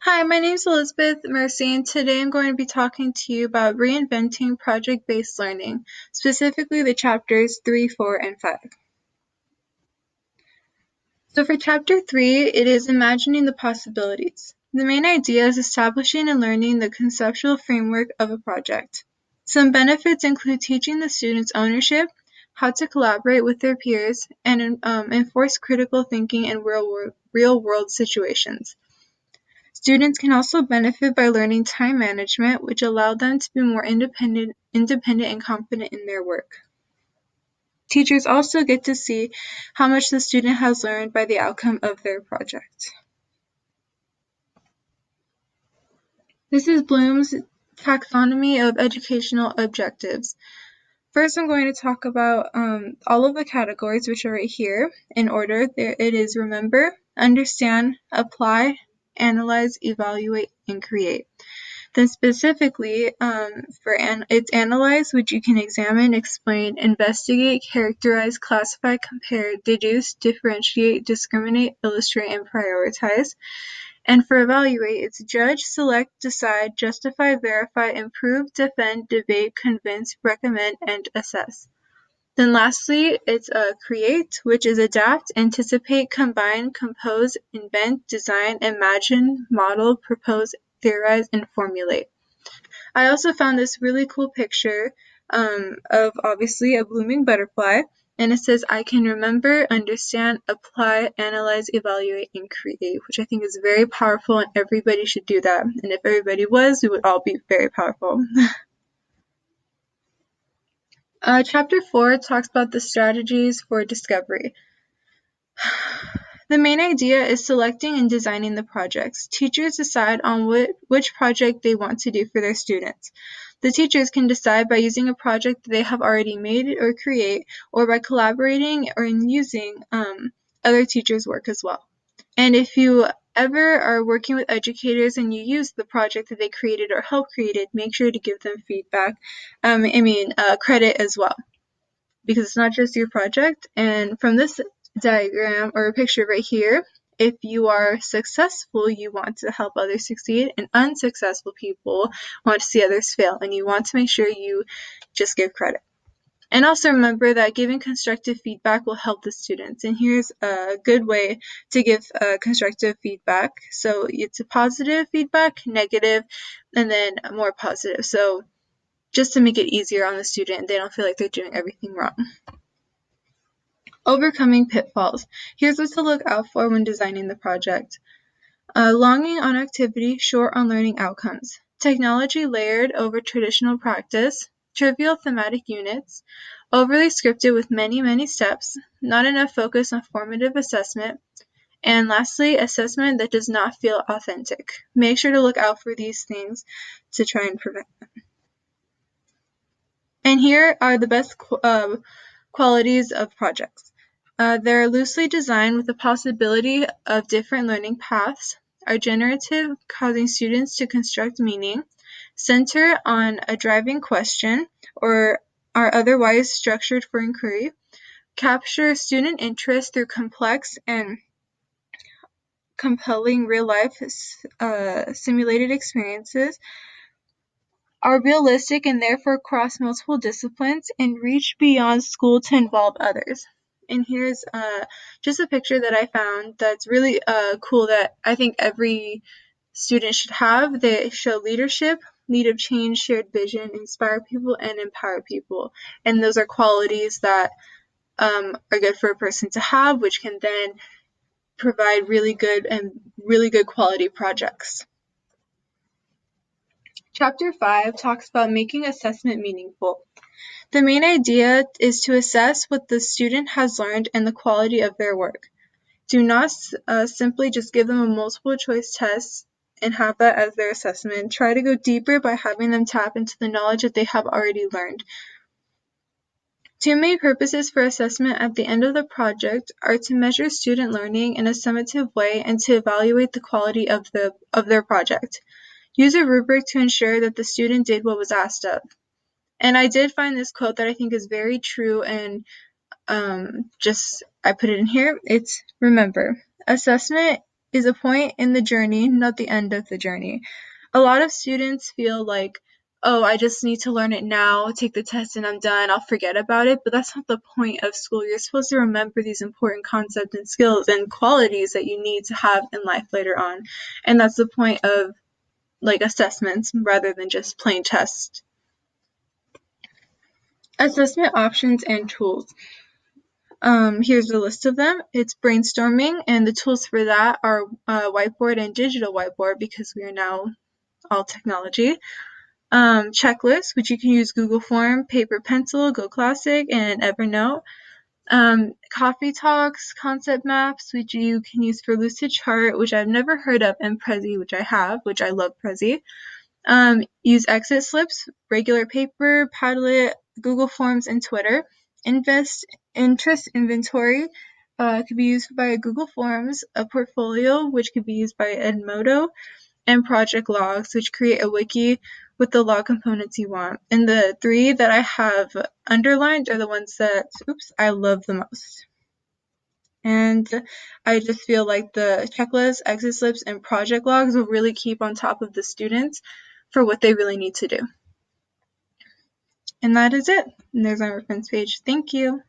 Hi, my name is Elizabeth Mercy, and today I'm going to be talking to you about reinventing project-based learning, specifically the chapters 3, 4, and 5. So for chapter 3, it is imagining the possibilities. The main idea is establishing and learning the conceptual framework of a project. Some benefits include teaching the students ownership, how to collaborate with their peers, and enforce critical thinking in real-world situations. Students can also benefit by learning time management, which allow them to be more independent and confident in their work. Teachers also get to see how much the student has learned by the outcome of their project. This is Bloom's taxonomy of educational objectives. First, I'm going to talk about all of the categories, which are right here in order. It is remember, understand, apply, analyze, evaluate, and create. Then specifically, it's analyze, which you can examine, explain, investigate, characterize, classify, compare, deduce, differentiate, discriminate, illustrate, and prioritize. And for evaluate, it's judge, select, decide, justify, verify, improve, defend, debate, convince, recommend, and assess. Then lastly, it's create, which is adapt, anticipate, combine, compose, invent, design, imagine, model, propose, theorize, and formulate. I also found this really cool picture of obviously a blooming butterfly, and it says, I can remember, understand, apply, analyze, evaluate, and create, which I think is very powerful, and everybody should do that. And if everybody was, we would all be very powerful. Chapter 4 talks about the strategies for discovery. The main idea is selecting and designing the projects. Teachers decide on which project they want to do for their students. The teachers can decide by using a project that they have already made or create, or by collaborating or using other teachers' work as well. And if you ever are working with educators and you use the project that they created or helped created, make sure to give them feedback, credit as well, because it's not just your project. And from this diagram or picture right here, if you are successful, you want to help others succeed, and unsuccessful people want to see others fail, and you want to make sure you just give credit. And also remember that giving constructive feedback will help the students. And here's a good way to give constructive feedback. So it's a positive feedback, negative, and then more positive. So just to make it easier on the student, they don't feel like they're doing everything wrong. Overcoming pitfalls. Here's what to look out for when designing the project. Longing on activity, short on learning outcomes. Technology layered over traditional practice. Trivial thematic units. Overly scripted with many steps. Not enough focus on formative assessment. And lastly, assessment that does not feel authentic. Make sure to look out for these things to try and prevent them. And here are the best qualities of projects. They're loosely designed with the possibility of different learning paths, are generative, causing students to construct meaning, center on a driving question, or are otherwise structured for inquiry, capture student interest through complex and compelling real-life simulated experiences, are realistic and therefore cross multiple disciplines, and reach beyond school to involve others. And here's just a picture that I found that's really cool that I think every student should have. They show leadership, need of change, shared vision, inspire people, and empower people. And those are qualities that are good for a person to have, which can then provide really good quality projects. Chapter 5 talks about making assessment meaningful. The main idea is to assess what the student has learned and the quality of their work. Do not simply just give them a multiple choice test and have that as their assessment. Try to go deeper by having them tap into the knowledge that they have already learned. Two main purposes for assessment at the end of the project are to measure student learning in a summative way and to evaluate the quality of their project. Use a rubric to ensure that the student did what was asked of. And I did find this quote that I think is very true, and I put it in here. It's remember, assessment is a point in the journey, not the end of the journey. A lot of students feel like, oh, I just need to learn it now, take the test and I'm done, I'll forget about it. But that's not the point of school. You're supposed to remember these important concepts and skills and qualities that you need to have in life later on. And that's the point of like assessments rather than just plain tests. Assessment options and tools. Here's a list of them. It's brainstorming, and the tools for that are whiteboard and digital whiteboard because we are now all technology. Checklists, which you can use Google Form, Paper Pencil, Go Classic, and Evernote. Coffee talks, concept maps, which you can use for Lucidchart, which I've never heard of, and Prezi, which I have, which I love Prezi. Use exit slips, regular paper, Padlet, Google Forms, and Twitter. Interest inventory could be used by Google Forms, a portfolio, which could be used by Edmodo, and project logs, which create a wiki with the log components you want. And the three that I have underlined are the ones that, I love the most. And I just feel like the checklist, exit slips, and project logs will really keep on top of the students for what they really need to do. And that is it. And there's my reference page. Thank you.